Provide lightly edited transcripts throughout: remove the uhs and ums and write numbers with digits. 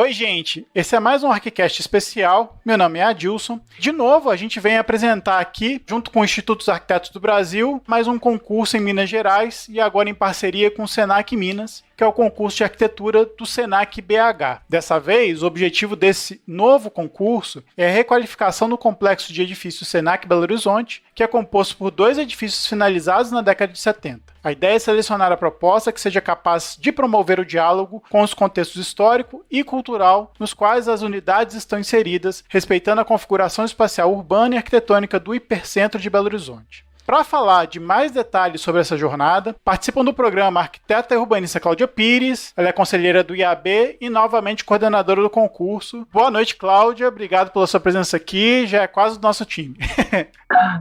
Oi, gente. Esse é mais um ArchiCast especial. Meu nome é Adilson. De novo, a gente vem apresentar aqui, junto com o Instituto dos Arquitetos do Brasil, mais um concurso em Minas Gerais e agora em parceria com o Senac Minas, que é o concurso de arquitetura do Senac BH. Dessa vez, o objetivo desse novo concurso é a requalificação do complexo de edifícios Senac Belo Horizonte, que é composto por 2 edifícios finalizados na década de 70. A ideia é selecionar a proposta que seja capaz de promover o diálogo com os contextos histórico e cultural nos quais as unidades estão inseridas, respeitando a configuração espacial urbana e arquitetônica do hipercentro de Belo Horizonte. Para falar de mais detalhes sobre essa jornada, participam do programa a arquiteta e urbanista Cláudia Pires, ela é conselheira do IAB e novamente coordenadora do concurso. Boa noite, Cláudia, obrigado pela sua presença aqui, já é quase do nosso time.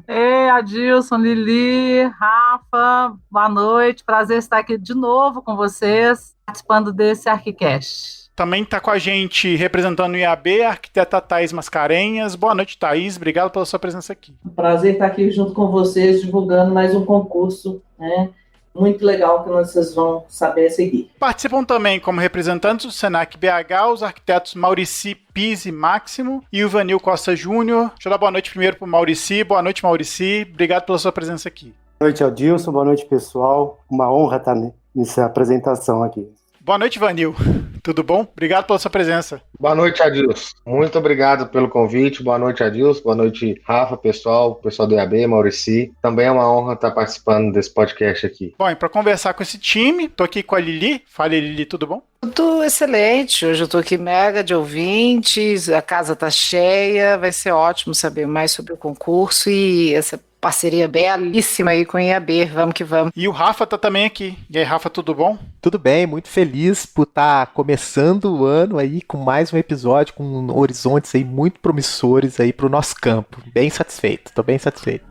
Ei, Adilson, Lili, Rafa, boa noite, prazer estar aqui de novo com vocês, participando desse ArchiCast. Também está com a gente, representando o IAB, a arquiteta Thaís Mascarenhas. Boa noite, Thaís. Obrigado pela sua presença aqui. Prazer estar aqui junto com vocês, divulgando mais um concurso, né? Muito legal que vocês vão saber a seguir. Participam também, como representantes do Senac BH, os arquitetos Maurici Pise Máximo e o Vanil Costa Júnior. Deixa eu dar boa noite primeiro para o Maurici. Boa noite, Maurici. Obrigado pela sua presença aqui. Boa noite, Adilson. Boa noite, pessoal. Uma honra estar nessa apresentação aqui. Boa noite, Vanil. Tudo bom? Obrigado pela sua presença. Boa noite, Adilson. Muito obrigado pelo convite. Boa noite, Adilson. Boa noite, Rafa, pessoal do IAB, Maurici. Também é uma honra estar participando desse podcast aqui. Bom, e para conversar com esse time, tô aqui com a Lili. Fala, Lili, tudo bom? Tudo excelente. Hoje eu tô aqui mega de ouvintes, a casa tá cheia, vai ser ótimo saber mais sobre o concurso e essa parceria belíssima aí com o IAB, vamos que vamos. E o Rafa tá também aqui. E aí, Rafa, tudo bom? Tudo bem, muito feliz por estar começando o ano aí com mais um episódio, com horizontes aí muito promissores aí pro nosso campo. Bem satisfeito, tô bem satisfeito.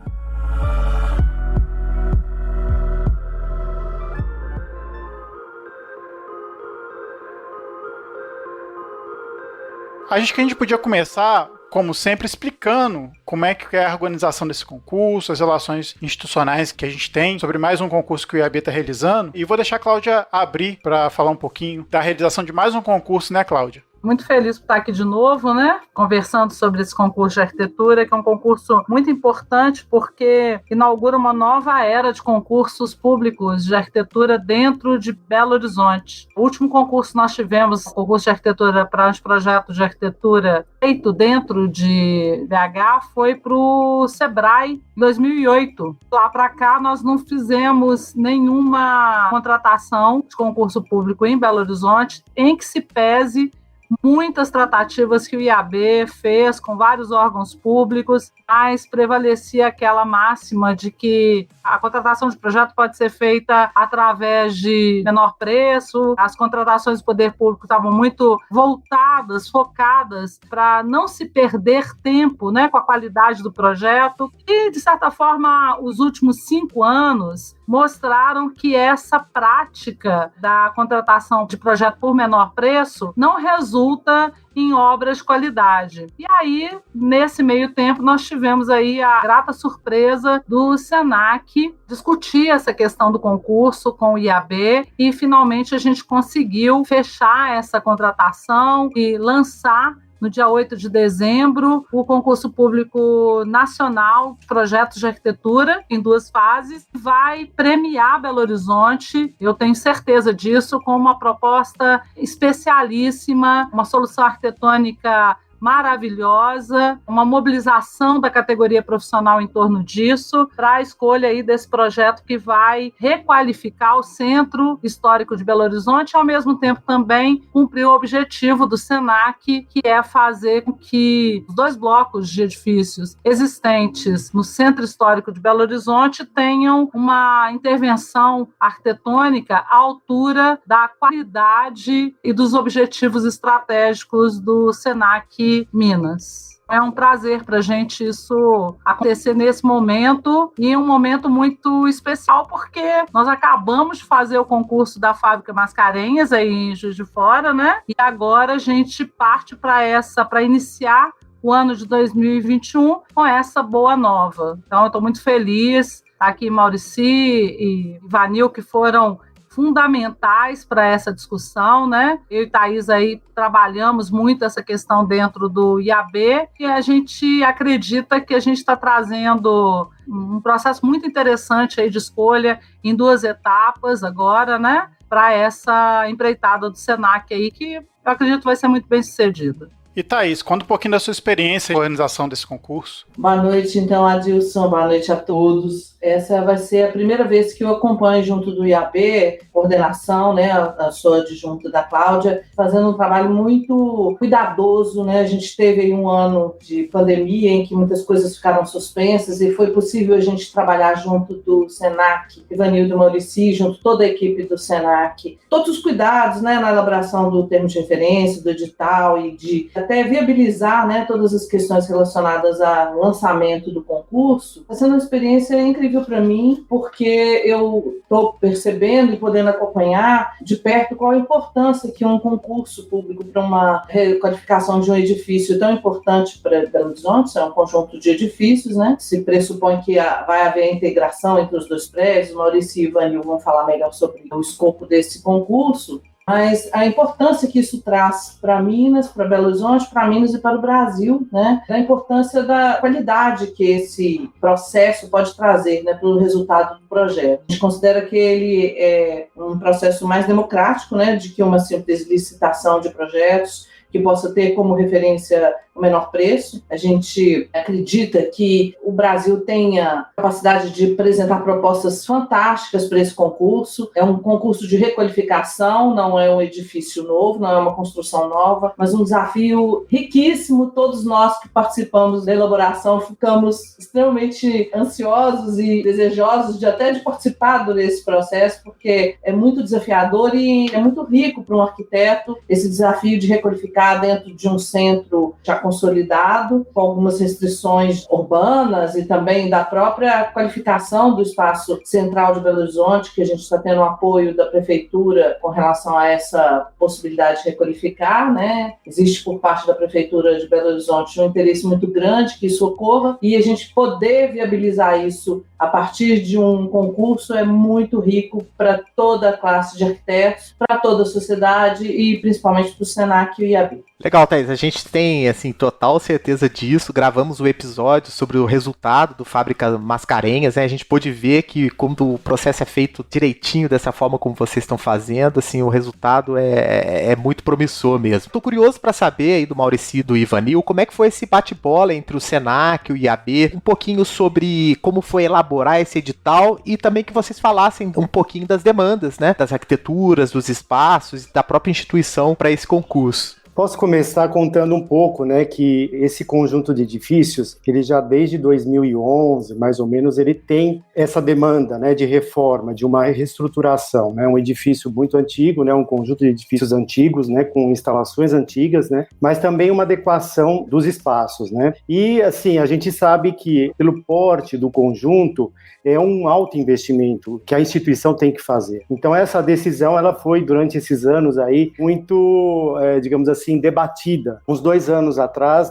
Acho que a gente podia começar, como sempre, explicando como é que é a organização desse concurso, as relações institucionais que a gente tem sobre mais um concurso que o IAB está realizando. E vou deixar a Cláudia abrir para falar um pouquinho da realização de mais um concurso, né, Cláudia? Muito feliz por estar aqui de novo, né? Conversando sobre esse concurso de arquitetura, que é um concurso muito importante porque inaugura uma nova era de concursos públicos de arquitetura dentro de Belo Horizonte. O último concurso que nós tivemos, o concurso de arquitetura para os projetos de arquitetura feito dentro de BH, foi para o Sebrae em 2008. Lá para cá, nós não fizemos nenhuma contratação de concurso público em Belo Horizonte em que se pese muitas tratativas que o IAB fez com vários órgãos públicos, mas prevalecia aquela máxima de que a contratação de projeto pode ser feita através de menor preço. As contratações do poder público estavam muito voltadas, focadas para não se perder tempo, né, com a qualidade do projeto. E, de certa forma, os últimos 5 anos mostraram que essa prática da contratação de projeto por menor preço não resulta em obras de qualidade. E aí, nesse meio tempo, nós tivemos aí a grata surpresa do Senac discutir essa questão do concurso com o IAB e, finalmente, a gente conseguiu fechar essa contratação e lançar no dia 8 de dezembro, o concurso público nacional de projetos de arquitetura, em 2 fases, vai premiar Belo Horizonte, eu tenho certeza disso, com uma proposta especialíssima, uma solução arquitetônica maravilhosa, uma mobilização da categoria profissional em torno disso, para a escolha aí desse projeto que vai requalificar o Centro Histórico de Belo Horizonte e, ao mesmo tempo, também cumprir o objetivo do Senac, que é fazer com que os 2 blocos de edifícios existentes no Centro Histórico de Belo Horizonte tenham uma intervenção arquitetônica à altura da qualidade e dos objetivos estratégicos do Senac Minas. É um prazer para a gente isso acontecer nesse momento e um momento muito especial porque nós acabamos de fazer o concurso da Fábrica Mascarenhas aí em Juiz de Fora, né? E agora a gente parte para iniciar o ano de 2021 com essa boa nova. Então eu estou muito feliz. Tá aqui Maurici e Vanil, que foram fundamentais para essa discussão, né? Eu e Thaís aí trabalhamos muito essa questão dentro do IAB e a gente acredita que a gente está trazendo um processo muito interessante aí de escolha em 2 etapas agora, né? Para essa empreitada do SENAC aí, que eu acredito vai ser muito bem sucedida. E Thaís, conta um pouquinho da sua experiência na organização desse concurso. Boa noite, então, Adilson. Boa noite a todos. Essa vai ser a primeira vez que eu acompanho junto do IAB, coordenação, né? Eu sou adjunta da Cláudia, fazendo um trabalho muito cuidadoso, né? A gente teve aí um ano de pandemia em que muitas coisas ficaram suspensas e foi possível a gente trabalhar junto do SENAC, Ivanildo e Maurici, junto toda a equipe do SENAC. Todos os cuidados, né? Na elaboração do termo de referência, do edital e de até viabilizar, né, todas as questões relacionadas ao lançamento do concurso. Está sendo uma experiência incrível para mim, porque eu estou percebendo e podendo acompanhar de perto qual a importância que um concurso público para uma requalificação de um edifício tão importante para Belo Horizonte, é um conjunto de edifícios, né? Se pressupõe que vai haver integração entre os 2 prédios. Maurício e Ivanil vão falar melhor sobre o escopo desse concurso. Mas a importância que isso traz para Minas, para Belo Horizonte, para Minas e para o Brasil, né? A importância da qualidade que esse processo pode trazer, né, para o resultado do projeto. A gente considera que ele é um processo mais democrático, né, de que uma simples licitação de projetos, que possa ter como referência o menor preço. A gente acredita que o Brasil tenha capacidade de apresentar propostas fantásticas para esse concurso. É um concurso de requalificação, não é um edifício novo, não é uma construção nova, mas um desafio riquíssimo. Todos nós que participamos da elaboração ficamos extremamente ansiosos e desejosos de participar desse processo, porque é muito desafiador e é muito rico para um arquiteto esse desafio de requalificar dentro de um centro já consolidado, com algumas restrições urbanas e também da própria qualificação do espaço central de Belo Horizonte, que a gente está tendo o apoio da Prefeitura com relação a essa possibilidade de requalificar, né? Existe por parte da Prefeitura de Belo Horizonte um interesse muito grande que isso ocorra, e a gente poder viabilizar isso a partir de um concurso é muito rico para toda a classe de arquitetos, para toda a sociedade e principalmente para o SENAC e o IAB. Legal, Thaís. A gente tem, assim, total certeza disso. Gravamos o episódio sobre o resultado do Fábrica Mascarenhas, né? A gente pôde ver que quando o processo é feito direitinho, dessa forma como vocês estão fazendo, assim, o resultado é muito promissor mesmo. Tô curioso para saber aí do Maurici e do Ivanil, como é que foi esse bate-bola entre o SENAC e o IAB, um pouquinho sobre como foi elaborar esse edital e também que vocês falassem um pouquinho das demandas, né? Das arquiteturas, dos espaços e da própria instituição para esse concurso. Posso começar contando um pouco, né, que esse conjunto de edifícios, ele já desde 2011, mais ou menos, ele tem essa demanda, né, de reforma, de uma reestruturação, né, um edifício muito antigo, né, um conjunto de edifícios antigos, né, com instalações antigas, né, mas também uma adequação dos espaços, né, e assim, a gente sabe que pelo porte do conjunto, é um alto investimento que a instituição tem que fazer. Então essa decisão, ela foi durante esses anos aí muito, digamos assim, debatida. Uns 2 anos atrás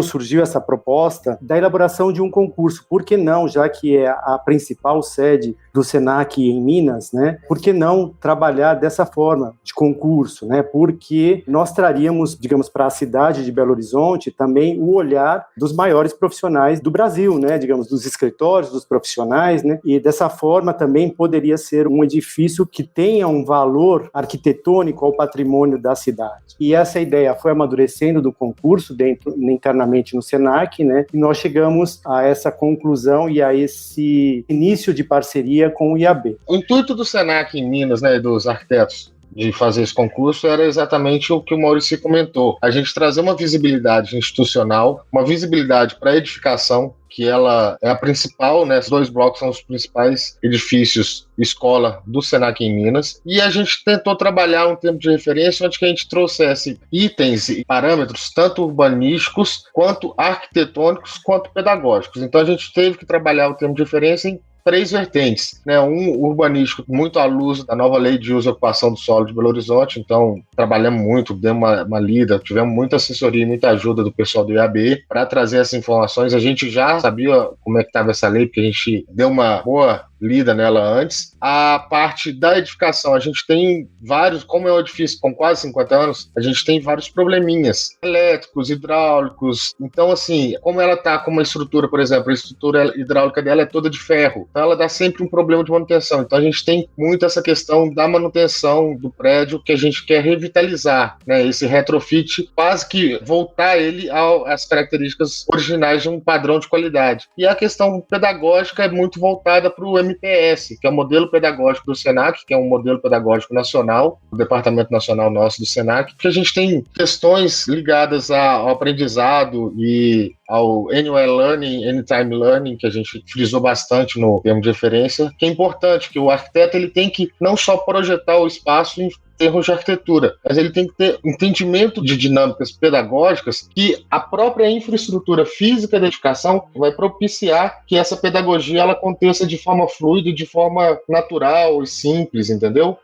surgiu essa proposta da elaboração de um concurso. Por que não, já que é a principal sede do SENAC em Minas, né? Por que não trabalhar dessa forma de concurso, né? Porque nós traríamos, digamos, para a cidade de Belo Horizonte também o olhar dos maiores profissionais do Brasil, né? Digamos, dos escritórios, dos profissionais, né? E dessa forma também poderia ser um edifício que tenha um valor arquitetônico ao patrimônio da cidade. E essa ideia foi amadurecendo do concurso internamente no SENAC, né? E nós chegamos a essa conclusão e a esse início de parceria com o IAB. O intuito do SENAC em Minas, né, dos arquitetos, de fazer esse concurso era exatamente o que o Maurici comentou. A gente trazer uma visibilidade institucional, uma visibilidade para a edificação, que ela é a principal, né? Os 2 blocos são os principais edifícios escola do SENAC em Minas, e a gente tentou trabalhar um tempo de referência onde que a gente trouxesse itens e parâmetros tanto urbanísticos, quanto arquitetônicos, quanto pedagógicos. Então a gente teve que trabalhar o tempo de referência em 3 vertentes, né? Um urbanístico muito à luz da nova lei de uso e ocupação do solo de Belo Horizonte, então trabalhamos muito, demos uma lida, tivemos muita assessoria e muita ajuda do pessoal do IAB para trazer essas informações. A gente já sabia como é que estava essa lei, porque a gente deu uma boa lida nela antes. A parte da edificação, a gente tem vários, como é um edifício com quase 50 anos, a gente tem vários probleminhas elétricos, hidráulicos. Então, assim, como ela está com uma estrutura, por exemplo, a estrutura hidráulica dela é toda de ferro, então ela dá sempre um problema de manutenção. Então, a gente tem muito essa questão da manutenção do prédio que a gente quer revitalizar, né? Esse retrofit, quase que voltar ele às características originais de um padrão de qualidade. E a questão pedagógica é muito voltada para o MPS, que é o modelo pedagógico do SENAC, que é um modelo pedagógico nacional, o Departamento Nacional nosso do SENAC, que a gente tem questões ligadas ao aprendizado e ao Anywhere Learning, Anytime Learning, que a gente frisou bastante no termo de referência, que é importante, que o arquiteto ele tem que não só projetar o espaço em termos de arquitetura, mas ele tem que ter entendimento de dinâmicas pedagógicas que a própria infraestrutura física da edificação vai propiciar que essa pedagogia ela aconteça de forma fluida, de forma natural e simples, entendeu?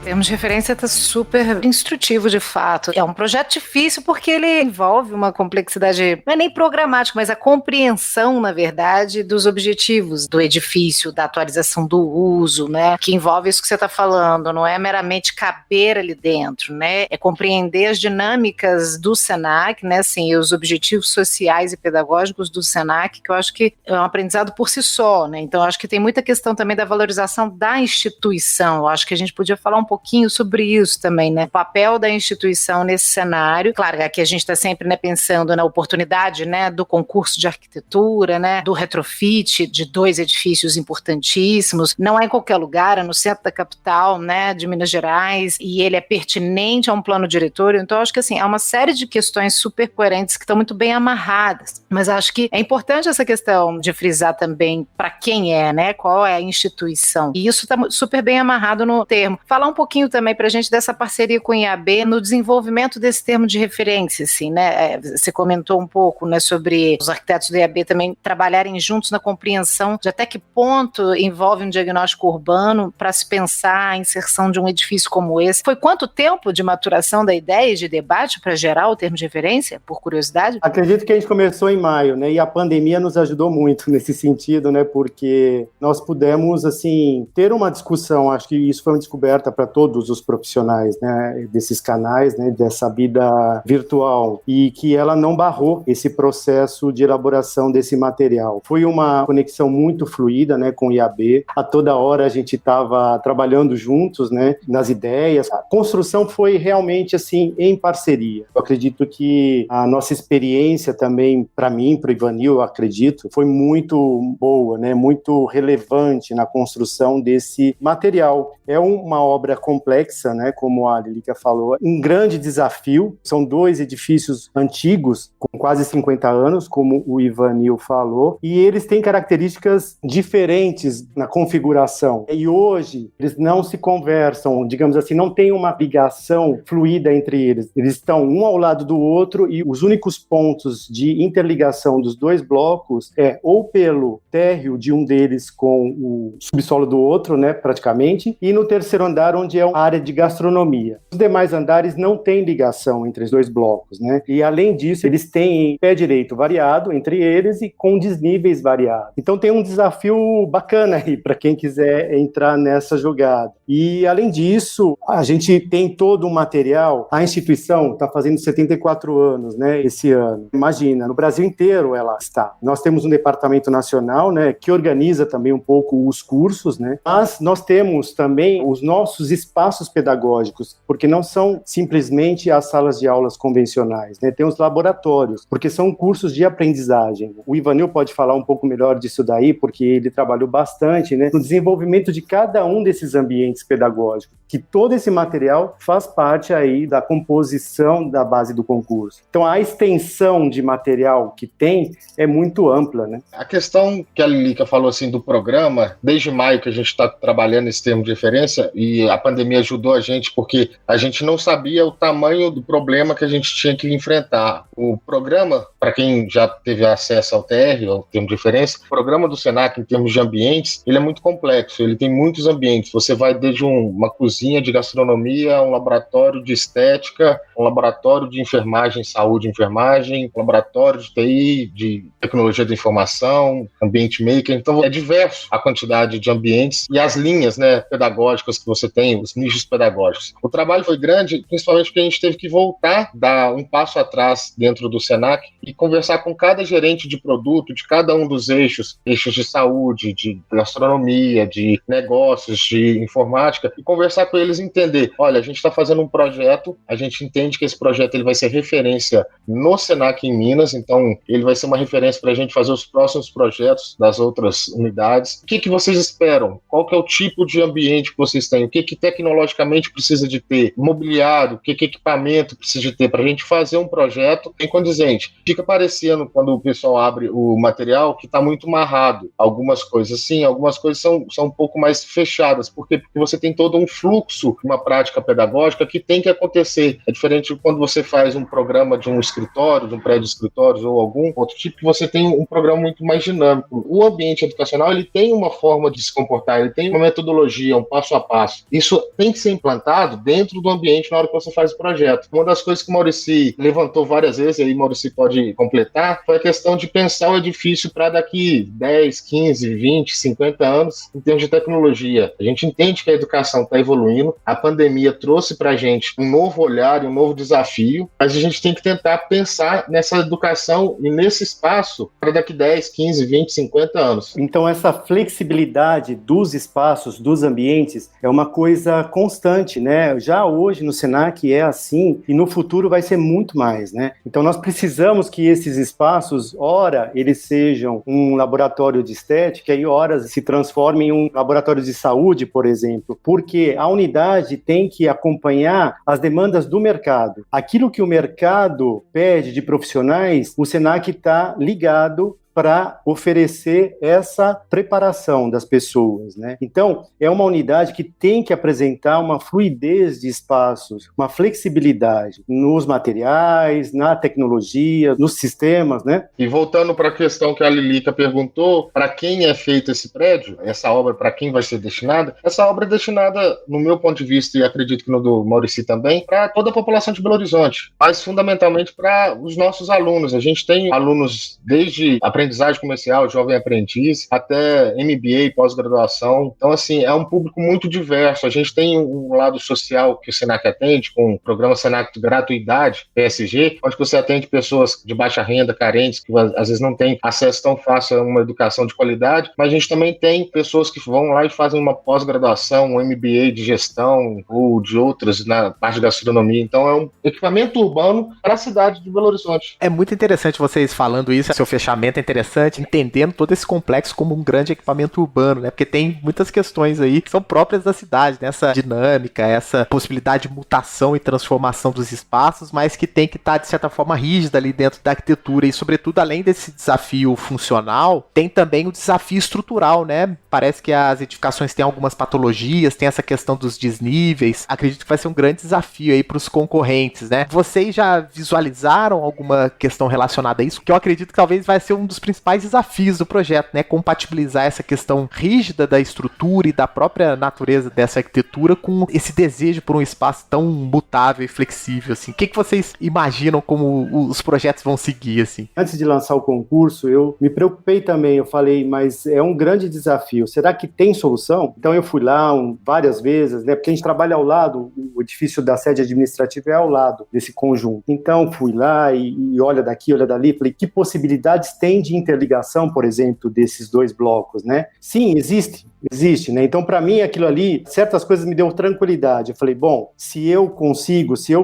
Em termos de referência, está super instrutivo, de fato. É um projeto difícil porque ele envolve uma complexidade, não é nem programática, mas a compreensão, na verdade, dos objetivos do edifício, da atualização do uso, né? Que envolve isso que você está falando, não é meramente caber ali dentro, né? É compreender as dinâmicas do SENAC, né? Assim, os objetivos sociais e pedagógicos do SENAC, que eu acho que é um aprendizado por si só, né? Então, eu acho que tem muita questão também da valorização da instituição. Eu acho que a gente podia falar um pouquinho sobre isso também, né? O papel da instituição nesse cenário. Claro, aqui a gente está sempre, né, pensando na oportunidade, né, do concurso de arquitetura, né, do retrofit de 2 edifícios importantíssimos. Não é em qualquer lugar, é no centro da capital, né, de Minas Gerais, e ele é pertinente a um plano diretor. Então, acho que assim, há uma série de questões super coerentes que estão muito bem amarradas. Mas acho que é importante essa questão de frisar também para quem é, né, qual é a instituição. E isso está super bem amarrado no termo. Falar um pouquinho também para a gente dessa parceria com o IAB no desenvolvimento desse termo de referência, assim, né? Você comentou um pouco, né, sobre os arquitetos do IAB também trabalharem juntos na compreensão de até que ponto envolve um diagnóstico urbano para se pensar a inserção de um edifício como esse. Foi quanto tempo de maturação da ideia e de debate para gerar o termo de referência, por curiosidade? Acredito que a gente começou em maio, né? E a pandemia nos ajudou muito nesse sentido, né? Porque nós pudemos, assim, ter uma discussão. Acho que isso foi uma descoberta para todos os profissionais, né, desses canais, né, dessa vida virtual, e que ela não barrou esse processo de elaboração desse material. Foi uma conexão muito fluida, né, com o IAB. A toda hora a gente estava trabalhando juntos, né, nas ideias. A construção foi realmente assim em parceria. Eu acredito que a nossa experiência também, para mim, para o Ivanil, eu acredito, foi muito boa, né, muito relevante na construção desse material. É uma obra complexa, né, como a Lilica falou, um grande desafio. São 2 edifícios antigos, com quase 50 anos, como o Ivanil falou, e eles têm características diferentes na configuração. E hoje, eles não se conversam, digamos assim, não tem uma ligação fluida entre eles. Eles estão um ao lado do outro e os únicos pontos de interligação dos 2 blocos é ou pelo térreo de um deles com o subsolo do outro, né, praticamente, e no terceiro andar, onde é a área de gastronomia. Os demais andares não têm ligação entre os 2 blocos, né? E além disso, eles têm pé direito variado entre eles e com desníveis variados. Então tem um desafio bacana aí para quem quiser entrar nessa jogada. E além disso, a gente tem todo um material. A instituição está fazendo 74 anos, né, esse ano. Imagina, no Brasil inteiro ela está. Nós temos um departamento nacional, né, que organiza também um pouco os cursos, né? Mas nós temos também os nossos espaços pedagógicos, porque não são simplesmente as salas de aulas convencionais, né? Tem os laboratórios, porque são cursos de aprendizagem. O Ivanil pode falar um pouco melhor disso daí, porque ele trabalhou bastante, né, no desenvolvimento de cada um desses ambientes pedagógicos, que todo esse material faz parte aí da composição da base do concurso. Então a extensão de material que tem é muito ampla, né? A questão que a Lilica falou assim do programa, desde maio que a gente está trabalhando esse termo de referência, e a pandemia ajudou a gente porque a gente não sabia o tamanho do problema que a gente tinha que enfrentar. O programa programa, para quem já teve acesso ao TR, ao termo de referência, o programa do Senac em termos de ambientes, ele é muito complexo, ele tem muitos ambientes. Você vai desde uma cozinha de gastronomia, um laboratório de estética, um laboratório de enfermagem, saúde e enfermagem, um laboratório de TI, de tecnologia da informação, ambiente maker. Então é diverso a quantidade de ambientes e as linhas, né, pedagógicas que você tem, os nichos pedagógicos. O trabalho foi grande, principalmente porque a gente teve que voltar, dar um passo atrás dentro do Senac e conversar com cada gerente de produto, de cada um dos eixos de saúde, de gastronomia, de negócios, de informática, e conversar com eles e entender, olha, a gente está fazendo um projeto, a gente entende que esse projeto ele vai ser referência no Senac em Minas, então ele vai ser uma referência para a gente fazer os próximos projetos das outras unidades. O que vocês esperam? Qual que é o tipo de ambiente que vocês têm? O que tecnologicamente precisa de ter? Mobiliário, o que equipamento precisa de ter para a gente fazer um projeto bem condizente? Fica parecendo, quando o pessoal abre o material, que está muito amarrado. Algumas coisas sim, algumas coisas são um pouco mais fechadas. Por quê? Porque você tem todo um fluxo, uma prática pedagógica que tem que acontecer. É diferente de quando você faz um programa de um escritório, de um prédio de escritórios ou algum outro tipo, que você tem um programa muito mais dinâmico. O ambiente educacional, ele tem uma forma de se comportar, ele tem uma metodologia, um passo a passo. Isso tem que ser implantado dentro do ambiente na hora que você faz o projeto. Uma das coisas que o Maurici levantou várias vezes, e aí o Maurici pode completar, foi a questão de pensar o edifício para daqui 10, 15, 20, 50 anos em termos de tecnologia. A gente entende que a educação está evoluindo, a pandemia trouxe para a gente um novo olhar e um novo desafio, mas a gente tem que tentar pensar nessa educação e nesse espaço para daqui 10, 15, 20, 50 anos. Então essa flexibilidade dos espaços, dos ambientes, é uma coisa constante, né? Já hoje no Senac é assim e no futuro vai ser muito mais, né? Então nós precisamos que esses espaços, ora, eles sejam um laboratório de estética e ora se transformem em um laboratório de saúde, por exemplo, porque a unidade tem que acompanhar as demandas do mercado. Aquilo que o mercado pede de profissionais, o Senac está ligado para oferecer essa preparação das pessoas, né? Então, é uma unidade que tem que apresentar uma fluidez de espaços, uma flexibilidade nos materiais, na tecnologia, nos sistemas, né? E voltando para a questão que a Lilica perguntou, para quem é feito esse prédio, essa obra, para quem vai ser destinada? Essa obra é destinada, no meu ponto de vista, e acredito que no do Maurici também, para toda a população de Belo Horizonte, mas fundamentalmente para os nossos alunos. A gente tem alunos desde aprendizagem comercial, jovem aprendiz, até MBA, pós-graduação. Então, assim, é um público muito diverso. A gente tem um lado social que o Senac atende, com o programa Senac de Gratuidade, PSG, onde você atende pessoas de baixa renda, carentes, que às vezes não têm acesso tão fácil a uma educação de qualidade, mas a gente também tem pessoas que vão lá e fazem uma pós-graduação, um MBA de gestão ou de outras na parte de gastronomia. Então, é um equipamento urbano para a cidade de Belo Horizonte. É muito interessante vocês falando isso, seu fechamento é interessante, entendendo todo esse complexo como um grande equipamento urbano, né? Porque tem muitas questões aí que são próprias da cidade, né? Essa dinâmica, essa possibilidade de mutação e transformação dos espaços, mas que tem que estar, de certa forma, rígida ali dentro da arquitetura e, sobretudo, além desse desafio funcional, tem também o desafio estrutural, né? Parece que as edificações têm algumas patologias, tem essa questão dos desníveis. Acredito que vai ser um grande desafio aí para os concorrentes, né? Vocês já visualizaram alguma questão relacionada a isso? Que eu acredito que talvez vai ser um dos principais desafios do projeto, né? Compatibilizar essa questão rígida da estrutura e da própria natureza dessa arquitetura com esse desejo por um espaço tão mutável e flexível, assim. O que vocês imaginam como os projetos vão seguir, assim? Antes de lançar o concurso, eu me preocupei também, eu falei, mas é um grande desafio, será que tem solução? Então eu fui lá várias vezes, né? Porque a gente trabalha ao lado, o edifício da sede administrativa é ao lado desse conjunto. Então fui lá e olha daqui, olha dali, falei, que possibilidades tem de interligação, por exemplo, desses dois blocos, né? Sim, existe, né? Então, para mim, aquilo ali, certas coisas me deu tranquilidade. Eu falei, bom, se eu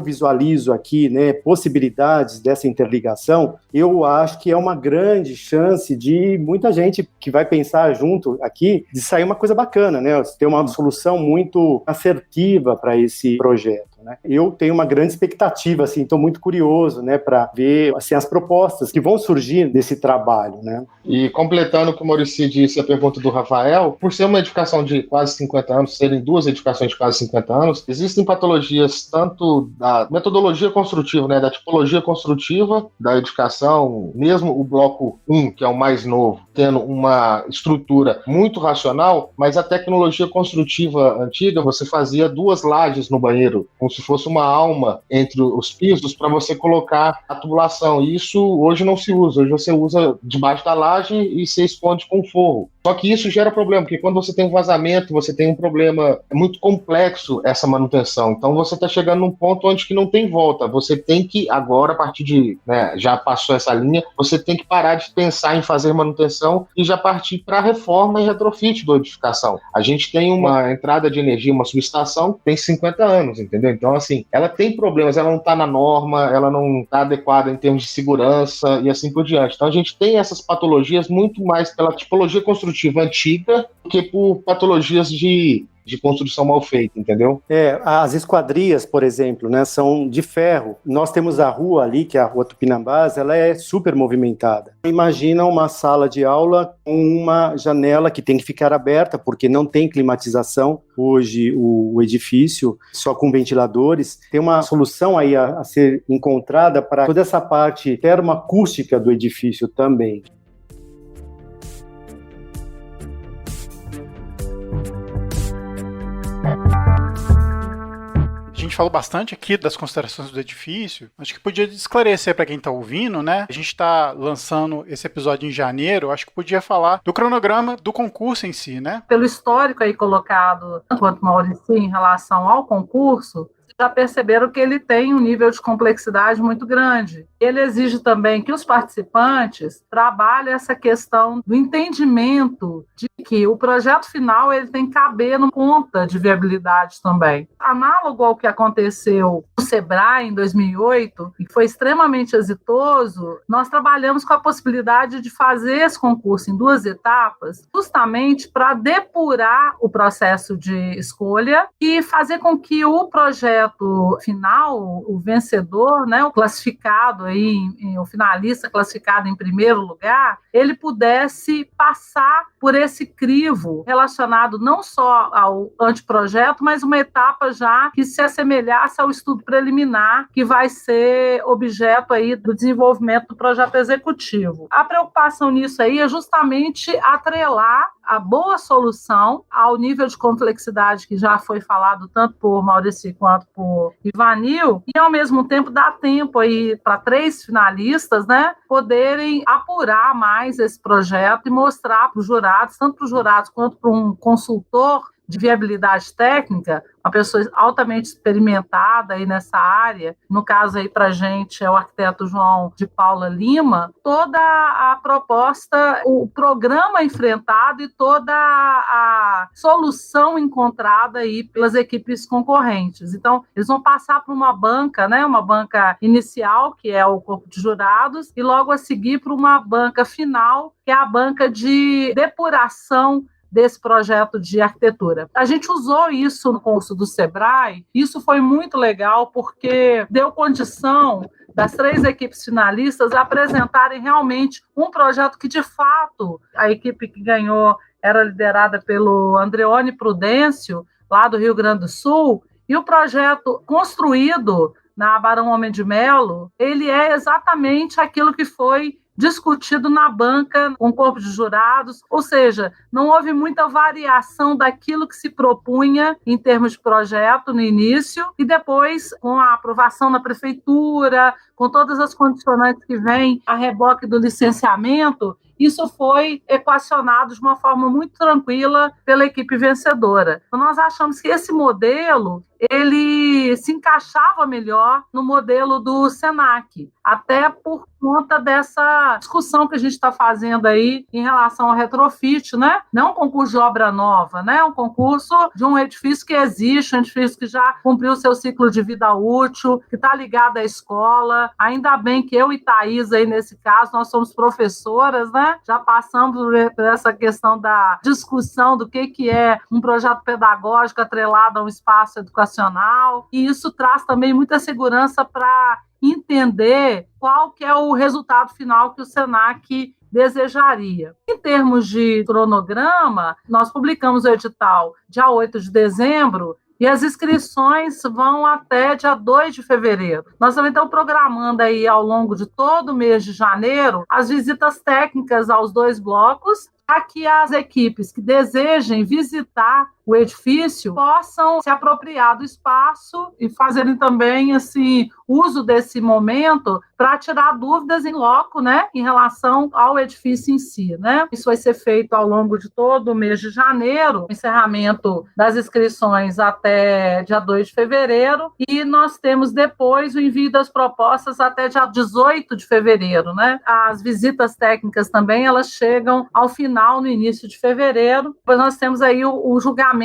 visualizo aqui, né, possibilidades dessa interligação, eu acho que é uma grande chance de muita gente que vai pensar junto aqui, de sair uma coisa bacana, né? Ter uma solução muito assertiva para esse projeto. né? Eu tenho uma grande expectativa, assim, estou muito curioso, né, para ver assim, as propostas que vão surgir desse trabalho, né? E completando o que o Maurício disse, a pergunta do Rafael, por ser uma edificação de quase 50 anos, serem duas edificações de quase 50 anos, existem patologias tanto da metodologia construtiva, né, da tipologia construtiva da edificação, mesmo o bloco 1, que é o mais novo, tendo uma estrutura muito racional, mas a tecnologia construtiva antiga, você fazia duas lajes no banheiro, como se fosse uma alma entre os pisos para você colocar a tubulação. E isso hoje não se usa, hoje você usa debaixo da laje e se esconde com forro. Só que isso gera problema, porque quando você tem um vazamento, você tem um problema muito complexo essa manutenção. Então você está chegando num ponto onde que não tem volta. Você tem que agora, a partir de, né, já passou essa linha, você tem que parar de pensar em fazer manutenção e já partir para a reforma e retrofit da edificação. A gente tem uma entrada de energia, uma subestação, que tem 50 anos, entendeu? Então, assim, ela tem problemas, ela não está na norma, ela não está adequada em termos de segurança e assim por diante. Então a gente tem essas patologias muito mais pela tipologia construtiva antiga do que por patologias de construção mal feita, entendeu? As esquadrias, por exemplo, né, são de ferro. Nós temos a rua ali, que é a Rua Tupinambás, ela é super movimentada. Imagina uma sala de aula com uma janela que tem que ficar aberta, porque não tem climatização. Hoje, o edifício, só com ventiladores. Tem uma solução aí a ser encontrada para toda essa parte termoacústica do edifício também. A gente falou bastante aqui das considerações do edifício. Acho que podia esclarecer para quem está ouvindo, né? A gente está lançando esse episódio em janeiro. Acho que podia falar do cronograma do concurso em si, né? Pelo histórico aí colocado, quanto Maurício, em relação ao concurso, já perceberam que ele tem um nível de complexidade muito grande. Ele exige também que os participantes trabalhem essa questão do entendimento de que o projeto final ele tem que caber no conta de viabilidade também. Análogo ao que aconteceu no Sebrae em 2008, e foi extremamente exitoso, nós trabalhamos com a possibilidade de fazer esse concurso em 2 etapas, justamente para depurar o processo de escolha e fazer com que o projeto final, o vencedor, né, o classificado aí, o finalista classificado em primeiro lugar, ele pudesse passar por esse crivo relacionado não só ao anteprojeto, mas uma etapa já que se assemelhasse ao estudo preliminar que vai ser objeto aí do desenvolvimento do projeto executivo. A preocupação nisso aí é justamente atrelar a boa solução ao nível de complexidade que já foi falado tanto por Maurício quanto por Ivanil, e ao mesmo tempo dar tempo aí para 3 finalistas, né, poderem apurar mais esse projeto e mostrar para os jurados, tanto para os jurados quanto para um consultor de viabilidade técnica, uma pessoa altamente experimentada aí nessa área, no caso aí para a gente é o arquiteto João de Paula Lima, toda a proposta, o programa enfrentado e toda a solução encontrada aí pelas equipes concorrentes. Então, eles vão passar por uma banca, né, uma banca inicial, que é o corpo de jurados, e logo a seguir para uma banca final, que é a banca de depuração desse projeto de arquitetura. A gente usou isso no curso do Sebrae, isso foi muito legal porque deu condição das 3 equipes finalistas apresentarem realmente um projeto que, de fato, a equipe que ganhou era liderada pelo Andreone Prudêncio, lá do Rio Grande do Sul, e o projeto construído na Barão Homem de Melo, ele é exatamente aquilo que foi discutido na banca com o corpo de jurados, ou seja, não houve muita variação daquilo que se propunha em termos de projeto no início e depois, com a aprovação na prefeitura, com todas as condicionantes que vêm a reboque do licenciamento, isso foi equacionado de uma forma muito tranquila pela equipe vencedora. Então, nós achamos que esse modelo ele se encaixava melhor no modelo do SENAC, até por conta dessa discussão que a gente está fazendo aí em relação ao retrofit, né? Não é um concurso de obra nova, né? É um concurso de um edifício que existe, um edifício que já cumpriu o seu ciclo de vida útil, que está ligado à escola. Ainda bem que eu e Thaís, aí nesse caso, nós somos professoras, né? né? Já passamos por essa questão da discussão do que é um projeto pedagógico atrelado a um espaço educacional, e isso traz também muita segurança para entender qual que é o resultado final que o SENAC desejaria. Em termos de cronograma, nós publicamos o edital dia 8 de dezembro e as inscrições vão até dia 2 de fevereiro. Nós também estamos programando aí ao longo de todo o mês de janeiro as visitas técnicas aos 2 blocos, para que as equipes que desejem visitar o edifício possam se apropriar do espaço e fazerem também assim, uso desse momento para tirar dúvidas em loco, né, em relação ao edifício em si, né? Isso vai ser feito ao longo de todo o mês de janeiro, encerramento das inscrições até dia 2 de fevereiro, e nós temos depois o envio das propostas até dia 18 de fevereiro, né? As visitas técnicas também, elas chegam ao final, no início de fevereiro. Depois nós temos aí o julgamento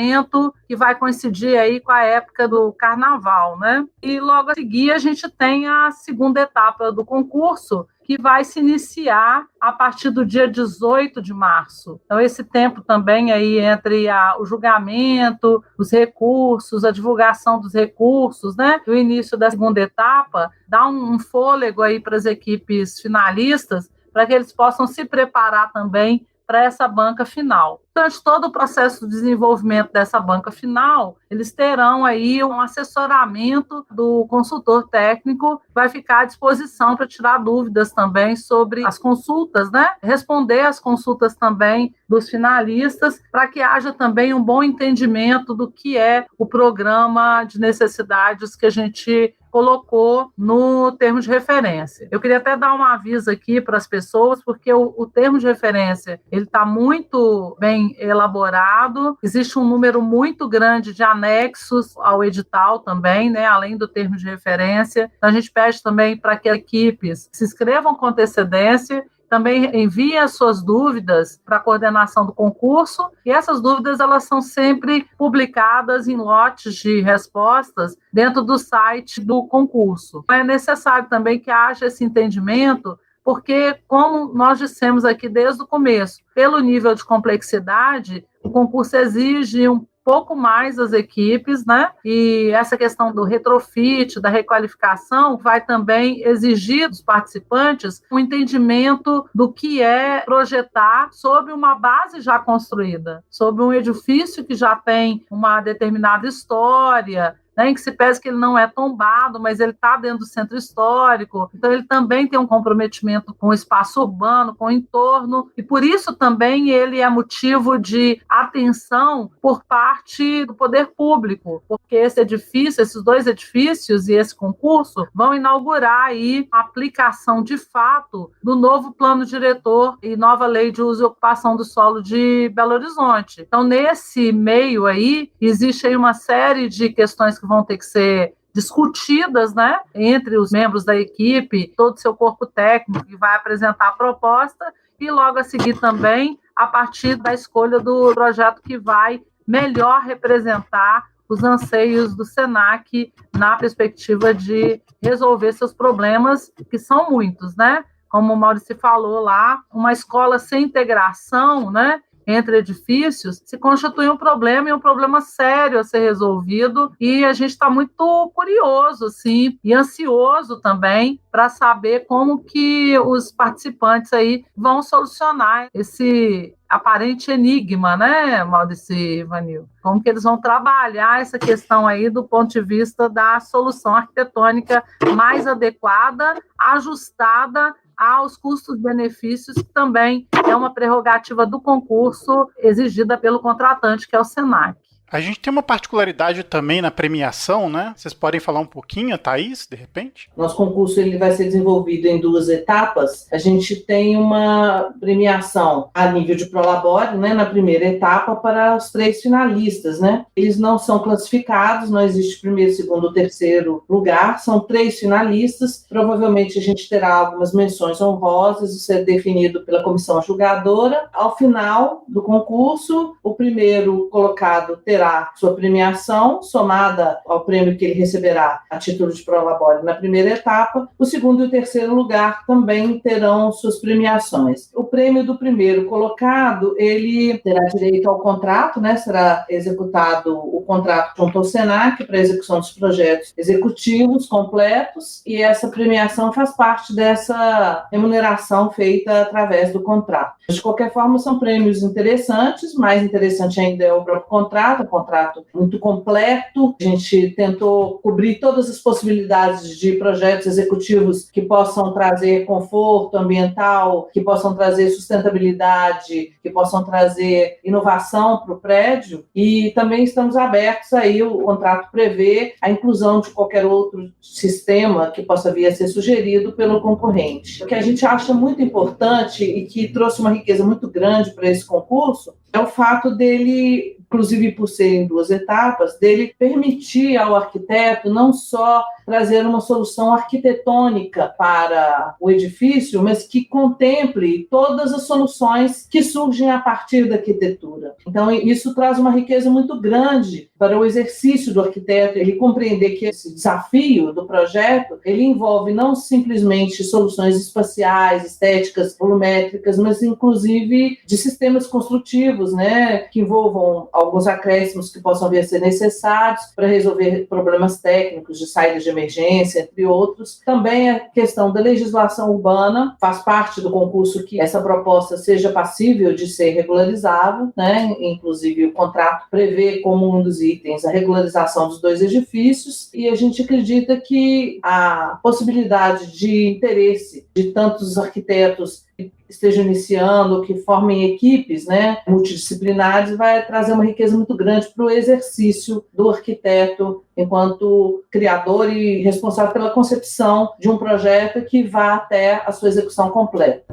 que vai coincidir aí com a época do carnaval, né? E logo a seguir a gente tem a segunda etapa do concurso, que vai se iniciar a partir do dia 18 de março. Então, esse tempo também aí entre o julgamento, os recursos, a divulgação dos recursos, né? O início da segunda etapa, dá um fôlego aí para as equipes finalistas, para que eles possam se preparar também para essa banca final. Durante todo o processo de desenvolvimento dessa banca final, eles terão aí um assessoramento do consultor técnico, vai ficar à disposição para tirar dúvidas também sobre as consultas, né? Responder às consultas também dos finalistas, para que haja também um bom entendimento do que é o programa de necessidades que a gente colocou no termo de referência. Eu queria até dar um aviso aqui para as pessoas, porque o termo de referência ele está muito bem elaborado, existe um número muito grande de anexos ao edital também, né, além do termo de referência. Então, a gente pede também para que equipes se inscrevam com antecedência, também envie as suas dúvidas para a coordenação do concurso, e essas dúvidas elas são sempre publicadas em lotes de respostas dentro do site do concurso. É necessário também que haja esse entendimento, porque, como nós dissemos aqui desde o começo, pelo nível de complexidade, o concurso exige um pouco mais as equipes, né? E essa questão do retrofit, da requalificação, vai também exigir dos participantes um entendimento do que é projetar sobre uma base já construída, sobre um edifício que já tem uma determinada história, né, em que se pese que ele não é tombado, mas ele está dentro do centro histórico, então ele também tem um comprometimento com o espaço urbano, com o entorno, e por isso também ele é motivo de atenção por parte do poder público, porque esse edifício, esses 2 edifícios e esse concurso vão inaugurar aí a aplicação de fato do novo plano diretor e nova lei de uso e ocupação do solo de Belo Horizonte. Então, nesse meio aí, existe aí uma série de questões que vão ter que ser discutidas, né, entre os membros da equipe, todo o seu corpo técnico que vai apresentar a proposta, e logo a seguir também a partir da escolha do projeto que vai melhor representar os anseios do SENAC na perspectiva de resolver seus problemas, que são muitos, né? Como o Maurício falou lá, uma escola sem integração, né, entre edifícios, se constitui um problema, e um problema sério a ser resolvido, e a gente está muito curioso, assim, e ansioso também para saber como que os participantes aí vão solucionar esse aparente enigma, né, Maurício e Vanil? Como que eles vão trabalhar essa questão aí do ponto de vista da solução arquitetônica mais adequada, ajustada aos custos-benefícios, que também é uma prerrogativa do concurso exigida pelo contratante, que é o SENAC. A gente tem uma particularidade também na premiação, né? Vocês podem falar um pouquinho, Thaís, de repente? Nosso concurso ele vai ser desenvolvido em 2 etapas. A gente tem uma premiação a nível de prolabore, né, na primeira etapa para os 3 finalistas, né? Eles não são classificados, não existe primeiro, segundo ou terceiro lugar, são 3 finalistas. Provavelmente a gente terá algumas menções honrosas, isso é definido pela comissão julgadora. Ao final do concurso, o primeiro colocado terá terá sua premiação, somada ao prêmio que ele receberá a título de pro labore na primeira etapa. O segundo e o terceiro lugar também terão suas premiações. O prêmio do primeiro colocado, ele terá direito ao contrato, né? Será executado o contrato junto ao SENAC para a execução dos projetos executivos completos, e essa premiação faz parte dessa remuneração feita através do contrato. De qualquer forma, são prêmios interessantes. Mais interessante ainda é o próprio contrato, um contrato muito completo. A gente tentou cobrir todas as possibilidades de projetos executivos que possam trazer conforto ambiental, que possam trazer sustentabilidade, que possam trazer inovação para o prédio, e também estamos abertos aí, o contrato prevê a inclusão de qualquer outro sistema que possa vir a ser sugerido pelo concorrente. O que a gente acha muito importante e que trouxe uma riqueza muito grande para esse concurso é o fato dele, inclusive por ser em 2 etapas, dele permitir ao arquiteto não só trazer uma solução arquitetônica para o edifício, mas que contemple todas as soluções que surgem a partir da arquitetura. Então, isso traz uma riqueza muito grande para o exercício do arquiteto, ele compreender que esse desafio do projeto, ele envolve não simplesmente soluções espaciais, estéticas, volumétricas, mas inclusive de sistemas construtivos, né, que envolvam alguns acréscimos que possam vir a ser necessários para resolver problemas técnicos de saída de emergência, entre outros. Também a questão da legislação urbana faz parte do concurso, que essa proposta seja passível de ser regularizável, né? Inclusive o contrato prevê como um dos itens a regularização dos 2 edifícios, e a gente acredita que a possibilidade de interesse de tantos arquitetos que estejam iniciando, que formem equipes, né, multidisciplinares, vai trazer uma riqueza muito grande para o exercício do arquiteto enquanto criador e responsável pela concepção de um projeto que vá até a sua execução completa.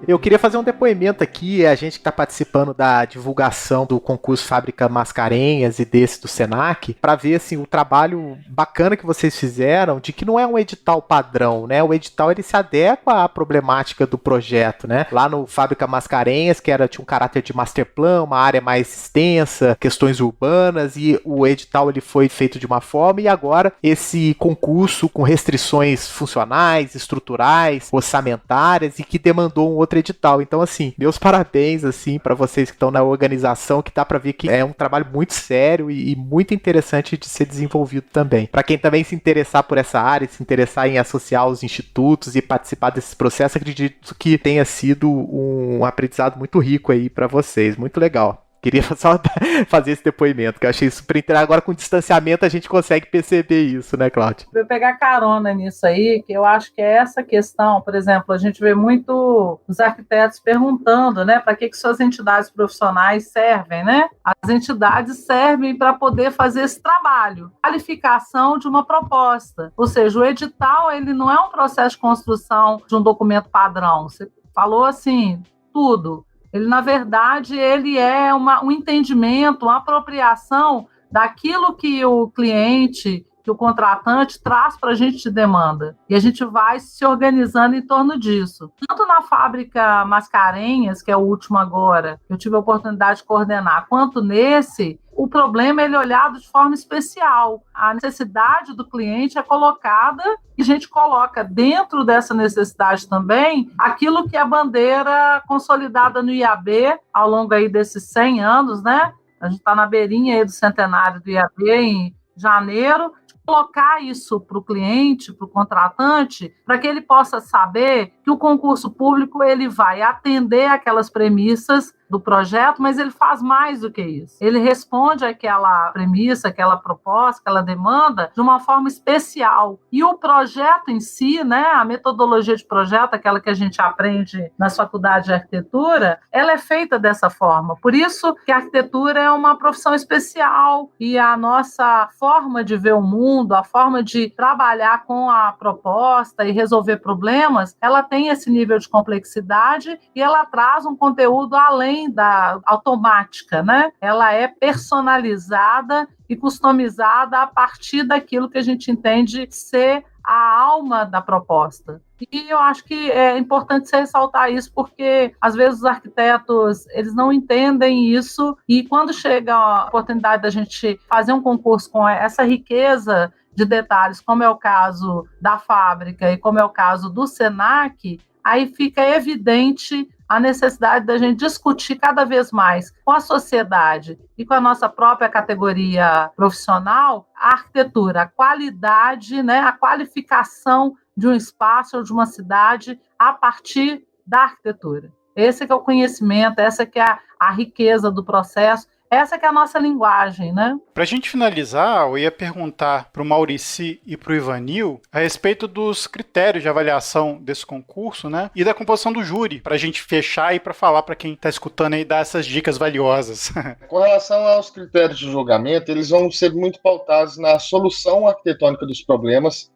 Eu queria fazer um depoimento aqui, a gente que está participando da divulgação do concurso Fábrica Mascarenhas e desse do SENAC, para ver assim, o trabalho bacana que vocês fizeram, de que não é um edital padrão, né? O edital ele se adequa à problemática do projeto, né? Lá no Fábrica Mascarenhas, que tinha um caráter de master plan, uma área mais extensa, questões urbanas, e o edital ele foi feito de uma forma, e agora esse concurso com restrições funcionais, estruturais, orçamentárias, e que demandou um outro edital. Então, assim, meus parabéns, assim, para vocês que estão na organização, que dá para ver que é um trabalho muito sério e muito interessante de ser desenvolvido também. Para quem também se interessar por essa área, se interessar em associar os institutos e participar desses processos, acredito que tenha sido um aprendizado muito rico aí para vocês. Muito legal. Queria só fazer esse depoimento, que eu achei super interessante. Agora, com distanciamento, a gente consegue perceber isso, né, Cláudia? Vou pegar carona nisso aí, que eu acho que é essa questão. Por exemplo, a gente vê muito os arquitetos perguntando, né, para que suas entidades profissionais servem, né? As entidades servem para poder fazer esse trabalho, qualificação de uma proposta. Ou seja, o edital, ele não é um processo de construção de um documento padrão. Você falou assim, tudo. Ele, na verdade, ele é um entendimento, uma apropriação daquilo que o cliente, que o contratante traz para a gente de demanda. E a gente vai se organizando em torno disso. Tanto na Fábrica Mascarenhas, que é o último agora, eu tive a oportunidade de coordenar, quanto nesse, o problema é olhado de forma especial. A necessidade do cliente é colocada e a gente coloca dentro dessa necessidade também aquilo que é a bandeira consolidada no IAB ao longo aí desses 100 anos, né? A gente está na beirinha aí do centenário do IAB em janeiro. Colocar isso para o cliente, para o contratante, para que ele possa saber que o concurso público ele vai atender aquelas premissas do projeto, mas ele faz mais do que isso. Ele responde àquela premissa, aquela proposta, aquela demanda de uma forma especial. E o projeto em si, né, a metodologia de projeto, aquela que a gente aprende nas faculdades de arquitetura, ela é feita dessa forma. Por isso que a arquitetura é uma profissão especial e a nossa forma de ver o mundo, a forma de trabalhar com a proposta e resolver problemas, ela tem esse nível de complexidade e ela traz um conteúdo além da automática, né? Ela é personalizada e customizada a partir daquilo que a gente entende ser a alma da proposta. E eu acho que é importante você ressaltar isso, porque às vezes os arquitetos eles não entendem isso, e quando chega a oportunidade da gente fazer um concurso com essa riqueza de detalhes, como é o caso da fábrica e como é o caso do SENAC, aí fica evidente a necessidade da gente discutir cada vez mais com a sociedade e com a nossa própria categoria profissional a arquitetura, a qualidade, né, a qualificação de um espaço ou de uma cidade a partir da arquitetura. Esse que é o conhecimento, essa que é a riqueza do processo, essa que é a nossa linguagem, né? Para a gente finalizar, eu ia perguntar para o Maurici e para o Ivanil a respeito dos critérios de avaliação desse concurso, né? E da composição do júri, para a gente fechar e para falar para quem está escutando aí, dar essas dicas valiosas. Com relação aos critérios de julgamento, eles vão ser muito pautados na solução arquitetônica dos problemas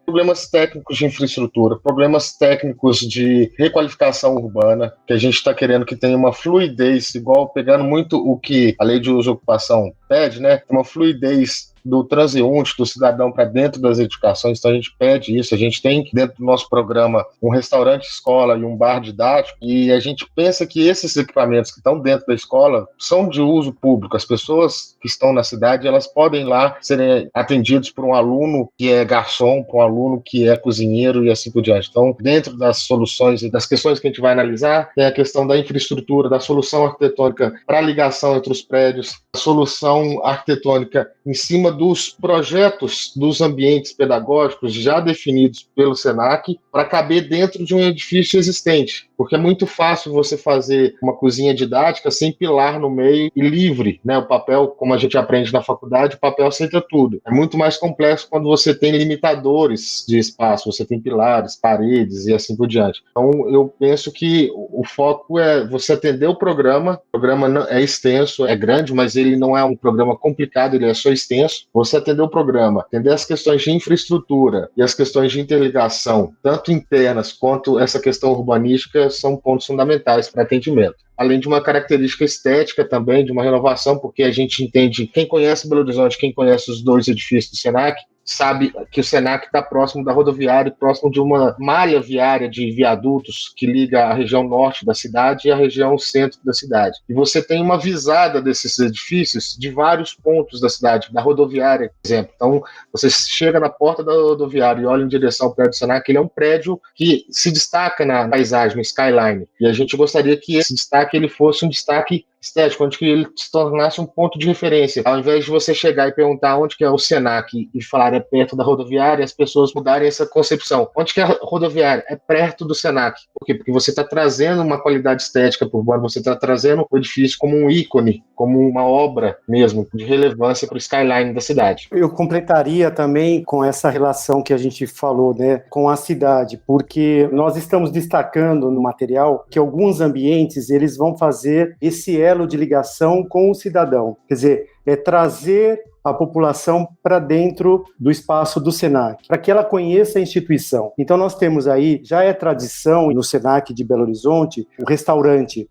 técnicos de infraestrutura, problemas técnicos de requalificação urbana, que a gente está querendo que tenha uma fluidez, igual pegando muito o que a lei de uso e ocupação pede, né? Uma fluidez do transeunte, do cidadão para dentro das edificações. Então a gente pede isso, a gente tem dentro do nosso programa um restaurante escola e um bar didático, e a gente pensa que esses equipamentos que estão dentro da escola são de uso público. As pessoas que estão na cidade, elas podem lá serem atendidos por um aluno que é garçom, por um aluno que é cozinheiro e assim por diante. Então, dentro das soluções e das questões que a gente vai analisar, tem a questão da infraestrutura, da solução arquitetônica para a ligação entre os prédios, a solução arquitetônica em cima dos projetos dos ambientes pedagógicos já definidos pelo SENAC para caber dentro de um edifício existente, porque é muito fácil você fazer uma cozinha didática sem pilar no meio e livre, né? O papel, como a gente aprende na faculdade, o papel aceita tudo. É muito mais complexo quando você tem limitadores de espaço, você tem pilares, paredes e assim por diante. Então, eu penso que o foco é você atender o programa não é extenso, é grande, mas ele não é um programa complicado, ele é só extenso. Você atender o programa, atender as questões de infraestrutura e as questões de interligação, tanto internas quanto essa questão urbanística, são pontos fundamentais para atendimento. Além de uma característica estética também, de uma renovação, porque a gente entende, quem conhece Belo Horizonte, quem conhece os dois edifícios do SENAC, sabe que o SENAC está próximo da rodoviária, próximo de uma malha viária de viadutos que liga a região norte da cidade e a região centro da cidade. E você tem uma visada desses edifícios de vários pontos da cidade, da rodoviária, por exemplo. Então, você chega na porta da rodoviária e olha em direção ao prédio do SENAC, ele é um prédio que se destaca na paisagem, no skyline. E a gente gostaria que esse destaque ele fosse um destaque estético, onde que ele se tornasse um ponto de referência. Ao invés de você chegar e perguntar onde que é o SENAC e falar é perto da rodoviária, as pessoas mudarem essa concepção. Onde que é a rodoviária? É perto do SENAC. Por quê? Porque você está trazendo uma qualidade estética para o urbano, você está trazendo o edifício como um ícone, como uma obra mesmo, de relevância para o skyline da cidade. Eu completaria também com essa relação que a gente falou, né, com a cidade, porque nós estamos destacando no material que alguns ambientes eles vão fazer esse elo de ligação com o cidadão. Quer dizer, é trazer a população para dentro do espaço do SENAC, para que ela conheça a instituição. Então nós temos aí, já é tradição no SENAC de Belo Horizonte,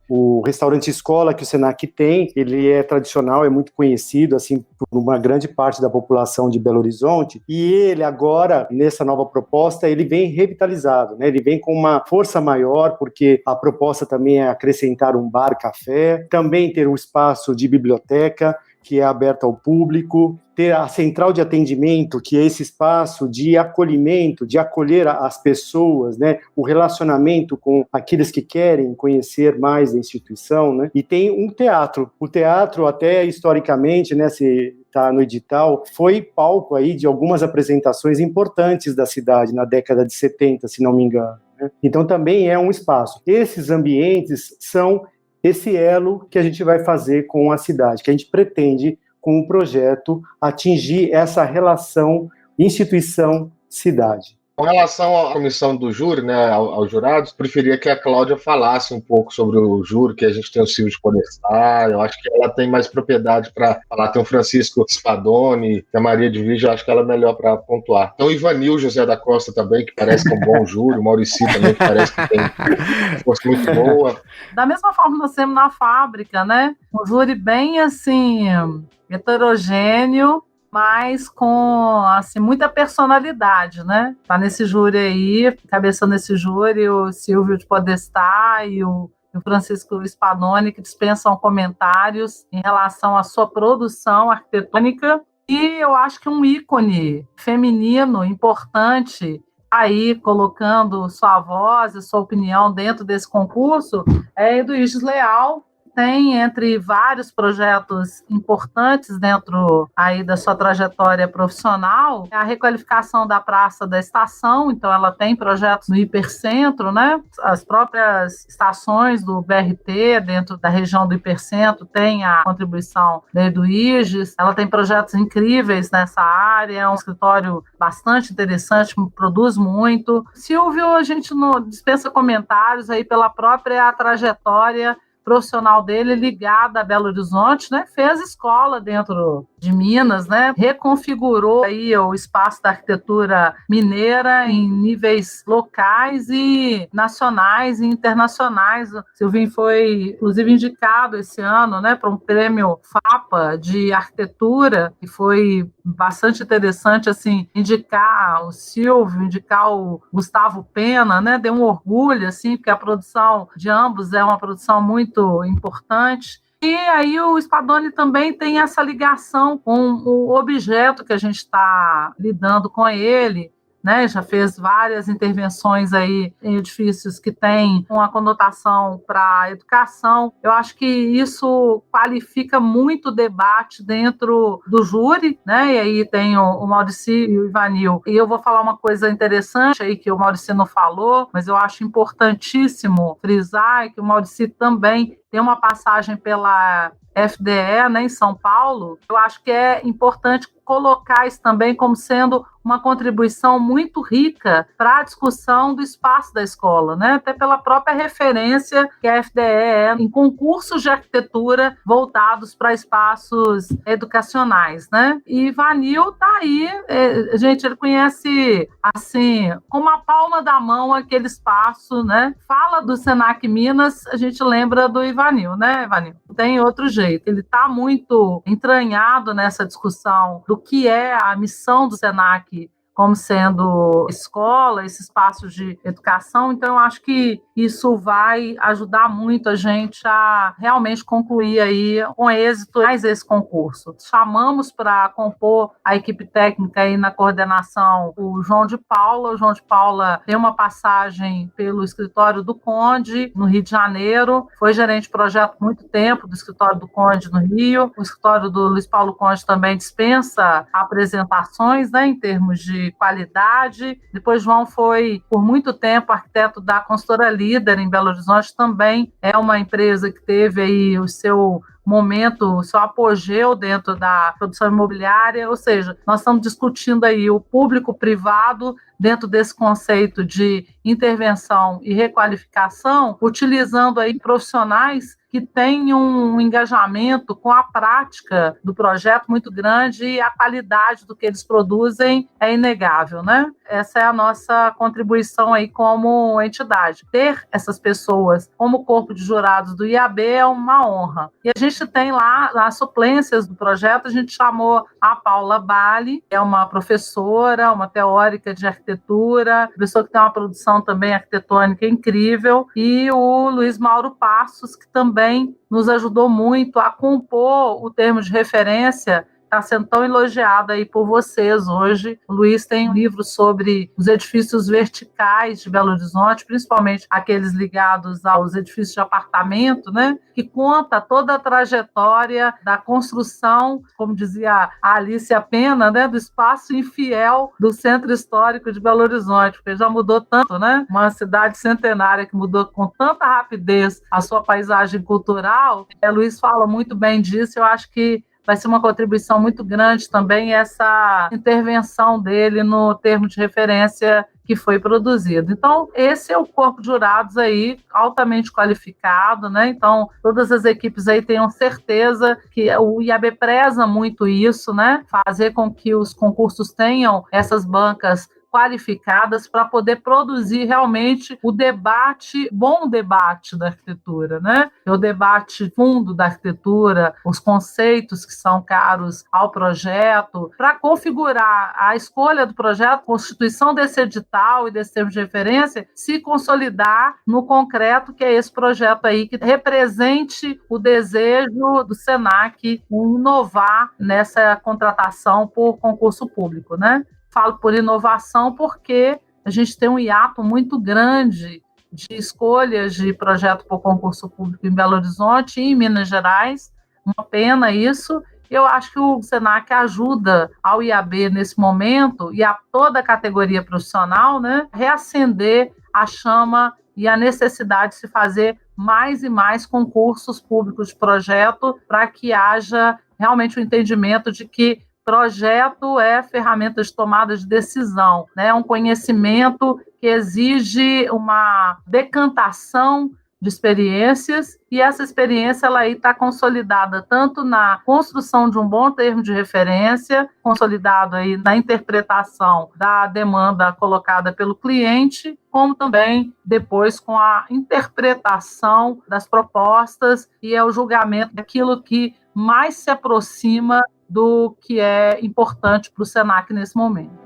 o restaurante escola que o SENAC tem, ele é tradicional, é muito conhecido assim por uma grande parte da população de Belo Horizonte, e ele agora, nessa nova proposta, ele vem revitalizado, né? Ele vem com uma força maior, porque a proposta também é acrescentar um bar-café, também ter um espaço de biblioteca, que é aberta ao público, ter a central de atendimento, que é esse espaço de acolhimento, de acolher as pessoas, né? O relacionamento com aqueles que querem conhecer mais a instituição, né? E tem um teatro. O teatro, até historicamente, né, se está no edital, foi palco aí de algumas apresentações importantes da cidade na década de 70, se não me engano, né? Então também é um espaço. Esses ambientes são esse elo que a gente vai fazer com a cidade, que a gente pretende, com o projeto, atingir essa relação instituição-cidade. Com relação à comissão do júri, né, aos jurados, preferia que a Cláudia falasse um pouco sobre o júri, que a gente tem o Silvio de Podestá, eu acho que ela tem mais propriedade para falar, tem o Francisco Spadoni, tem a Maria de Vídeo, eu acho que ela é melhor para pontuar. Então o Ivanil José da Costa também, que parece que é um bom júri, o Maurici também, que parece que tem uma força muito boa. Da mesma forma que nós temos na fábrica, né, um júri bem assim, heterogêneo, mas com assim, muita personalidade, né? Tá nesse júri aí, cabeçando esse júri, o Silvio de Podestá e o Francisco Spadoni, que dispensam comentários em relação à sua produção arquitetônica. E eu acho que um ícone feminino importante aí colocando sua voz e sua opinião dentro desse concurso é Eduíges Leal. Tem, entre vários projetos importantes dentro aí da sua trajetória profissional, a requalificação da Praça da Estação. Então ela tem projetos no Hipercentro, né? As próprias estações do BRT dentro da região do Hipercentro tem a contribuição da Eduíges. Ela tem projetos incríveis nessa área, é um escritório bastante interessante, produz muito. Silvio, a gente não dispensa comentários aí pela própria trajetória profissional dele ligada a Belo Horizonte, né? Fez escola dentro de Minas, né? Reconfigurou aí o espaço da arquitetura mineira em níveis locais e nacionais e internacionais. O Silvinho foi, inclusive, indicado esse ano, né, para um prêmio FAPA de arquitetura, e foi bastante interessante, assim, indicar o Silvio, indicar o Gustavo Pena, né? Deu um orgulho, assim, porque a produção de ambos é uma produção muito importante. E aí o Spadoni também tem essa ligação com o objeto que a gente está lidando com ele, né? Já fez várias intervenções aí em edifícios que têm uma conotação para a educação. Eu acho que isso qualifica muito o debate dentro do júri, né? E aí tem o Maurici e o Ivanil. E eu vou falar uma coisa interessante aí que o Maurici não falou, mas eu acho importantíssimo frisar, que o Maurici também tem uma passagem pela FDE, né, em São Paulo. Eu acho que é importante colocar isso também como sendo uma contribuição muito rica para a discussão do espaço da escola, né? Até pela própria referência que a FDE é em concursos de arquitetura voltados para espaços educacionais, né? E Vanil está aí, gente, ele conhece assim, como a palma da mão aquele espaço, né? Fala do Senac Minas, a gente lembra do Ivanil, né, Ivanil? Tem outro jeito, ele está muito entranhado nessa discussão do que é a missão do Senac como sendo escola, esse espaço de educação. Então, eu acho que isso vai ajudar muito a gente a realmente concluir aí com êxito mais esse concurso. Chamamos para compor a equipe técnica aí na coordenação o João de Paula. O João de Paula tem uma passagem pelo escritório do Conde, no Rio de Janeiro, foi gerente de projeto há muito tempo do escritório do Conde no Rio. O escritório do Luiz Paulo Conde também dispensa apresentações, né, em termos de qualidade. Depois João foi, por muito tempo, arquiteto da Consultora Líder em Belo Horizonte, também é uma empresa que teve aí o seu momento, o seu apogeu dentro da produção imobiliária, ou seja, nós estamos discutindo aí o público-privado dentro desse conceito de intervenção e requalificação, utilizando aí profissionais que têm um engajamento com a prática do projeto muito grande, e a qualidade do que eles produzem é inegável, né? Essa é a nossa contribuição aí como entidade. Ter essas pessoas como corpo de jurados do IAB é uma honra. E a gente tem lá as suplências do projeto, a gente chamou a Paula Bali, que é uma professora, uma teórica de arquitetura, pessoa que tem uma produção também arquitetônica incrível, e o Luiz Mauro Passos, que também nos ajudou muito a compor o termo de referência. Está sendo tão elogiado aí por vocês hoje. O Luiz tem um livro sobre os edifícios verticais de Belo Horizonte, principalmente aqueles ligados aos edifícios de apartamento, né? Que conta toda a trajetória da construção, como dizia a Alicia Pena, né? Do espaço infiel do Centro Histórico de Belo Horizonte, porque já mudou tanto, né? Uma cidade centenária que mudou com tanta rapidez a sua paisagem cultural. O Luiz fala muito bem disso. Eu acho que vai ser uma contribuição muito grande também essa intervenção dele no termo de referência que foi produzido. Então, esse é o corpo de jurados aí, altamente qualificado, né? Então, todas as equipes aí tenham certeza que o IAB preza muito isso, né? Fazer com que os concursos tenham essas bancas qualificadas para poder produzir realmente o debate, bom debate da arquitetura, né? O debate fundo da arquitetura, os conceitos que são caros ao projeto, para configurar a escolha do projeto, a constituição desse edital e desse termo de referência, se consolidar no concreto, que é esse projeto aí, que represente o desejo do SENAC em inovar nessa contratação por concurso público, né? Falo por inovação porque a gente tem um hiato muito grande de escolhas de projeto por concurso público em Belo Horizonte e em Minas Gerais. Uma pena isso. Eu acho que o SENAC ajuda ao IAB nesse momento e a toda a categoria profissional, né, reacender a chama e a necessidade de se fazer mais e mais concursos públicos de projeto para que haja realmente o entendimento de que projeto é ferramenta de tomada de decisão, né? É um conhecimento que exige uma decantação de experiências, e essa experiência ela aí está consolidada tanto na construção de um bom termo de referência, consolidado aí na interpretação da demanda colocada pelo cliente, como também depois com a interpretação das propostas e o julgamento daquilo que mais se aproxima do que é importante para o SENAC nesse momento.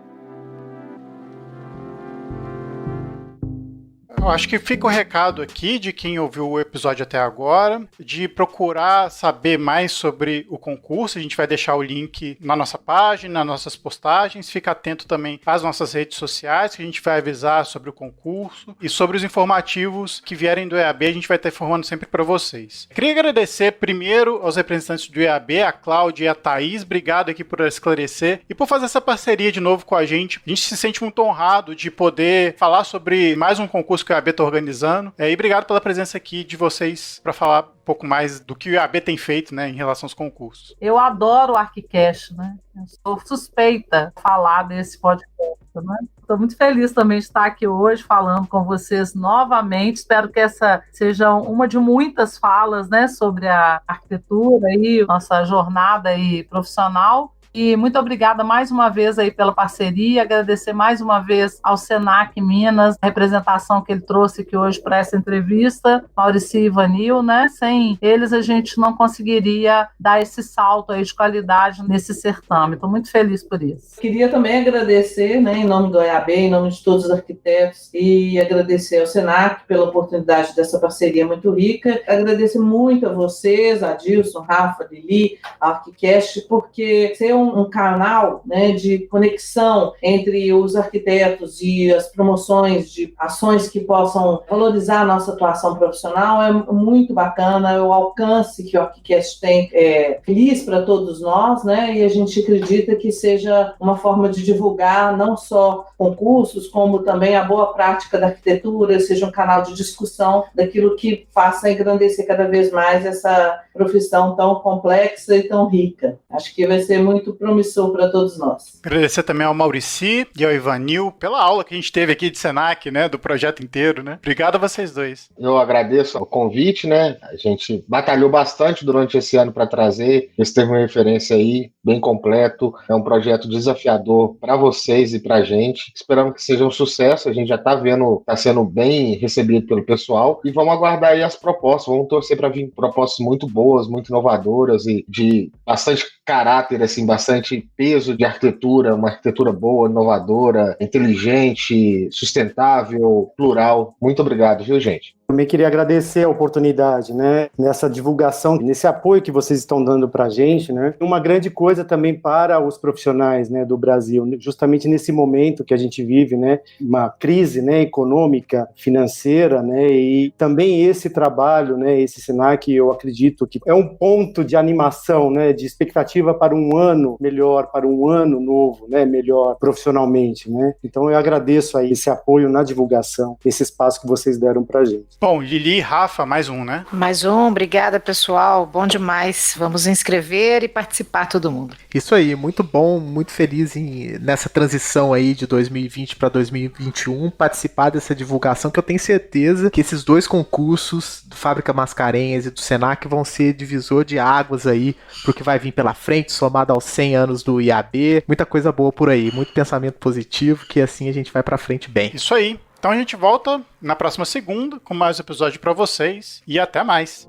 Eu acho que fica o recado aqui de quem ouviu o episódio até agora, de procurar saber mais sobre o concurso. A gente vai deixar o link na nossa página, nas nossas postagens. Fica atento também às nossas redes sociais, que a gente vai avisar sobre o concurso e sobre os informativos que vierem do EAB, a gente vai estar informando sempre para vocês. Queria agradecer primeiro aos representantes do EAB, a Cláudia e a Thaís. Obrigado aqui por esclarecer e por fazer essa parceria de novo com a gente. A gente se sente muito honrado de poder falar sobre mais um concurso que o IAB está organizando. E obrigado pela presença aqui de vocês para falar um pouco mais do que o IAB tem feito, né, em relação aos concursos. Eu adoro o ArchiCast, né? Eu sou suspeita de falar desse podcast, né? Estou muito feliz também de estar aqui hoje falando com vocês novamente. Espero que essa seja uma de muitas falas, né, sobre a arquitetura e nossa jornada aí profissional. E muito obrigada mais uma vez aí pela parceria, agradecer mais uma vez ao SENAC Minas, a representação que ele trouxe aqui hoje para essa entrevista, Maurício e Ivanil, né? Sem eles a gente não conseguiria dar esse salto aí de qualidade nesse certame. Estou muito feliz por isso. Queria também agradecer, né, em nome do EAB, em nome de todos os arquitetos, e agradecer ao SENAC pela oportunidade dessa parceria muito rica. Agradecer muito a vocês, a Adilson, Rafa, Lili, a ArchiCast, porque ser um canal, né, de conexão entre os arquitetos e as promoções de ações que possam valorizar a nossa atuação profissional é muito bacana. O alcance que o ArchiCast tem é feliz para todos nós, né, e a gente acredita que seja uma forma de divulgar não só concursos, como também a boa prática da arquitetura, seja um canal de discussão daquilo que faça engrandecer cada vez mais essa profissão tão complexa e tão rica. Acho que vai ser muito promissor para todos nós. Agradecer também ao Maurício e ao Ivanil pela aula que a gente teve aqui de SENAC, né, do projeto inteiro, né? Obrigado a vocês dois. Eu agradeço o convite, né? A gente batalhou bastante durante esse ano para trazer esse termo de referência aí, bem completo. É um projeto desafiador para vocês e para a gente. Esperamos que seja um sucesso. A gente já está vendo, está sendo bem recebido pelo pessoal. E vamos aguardar aí as propostas. Vamos torcer para vir propostas muito boas, muito inovadoras e de bastante caráter, assim, bastante peso de arquitetura, uma arquitetura boa, inovadora, inteligente, sustentável, plural. Muito obrigado, viu, gente? Também queria agradecer a oportunidade, né, nessa divulgação, nesse apoio que vocês estão dando para a gente, né, uma grande coisa também para os profissionais, né, do Brasil, justamente nesse momento que a gente vive, né, uma crise, né, econômica, financeira, né, e também esse trabalho, né, esse SENAC, eu acredito que é um ponto de animação, né, de expectativa para um ano melhor, para um ano novo, né, melhor profissionalmente, né, então eu agradeço aí esse apoio na divulgação, esse espaço que vocês deram para a gente. Bom, Lili e Rafa, mais um, né? Mais um, obrigada pessoal, bom demais. Vamos inscrever e participar todo mundo. Isso aí, muito bom, muito feliz nessa transição aí de 2020 para 2021, participar dessa divulgação, que eu tenho certeza que esses dois concursos do Fábrica Mascarenhas e do Senac vão ser divisor de águas aí pro que vai vir pela frente, somado aos 100 anos do IAB, muita coisa boa por aí, muito pensamento positivo, que assim a gente vai pra frente bem. Isso aí. Então a gente volta na próxima segunda com mais episódio para vocês e até mais.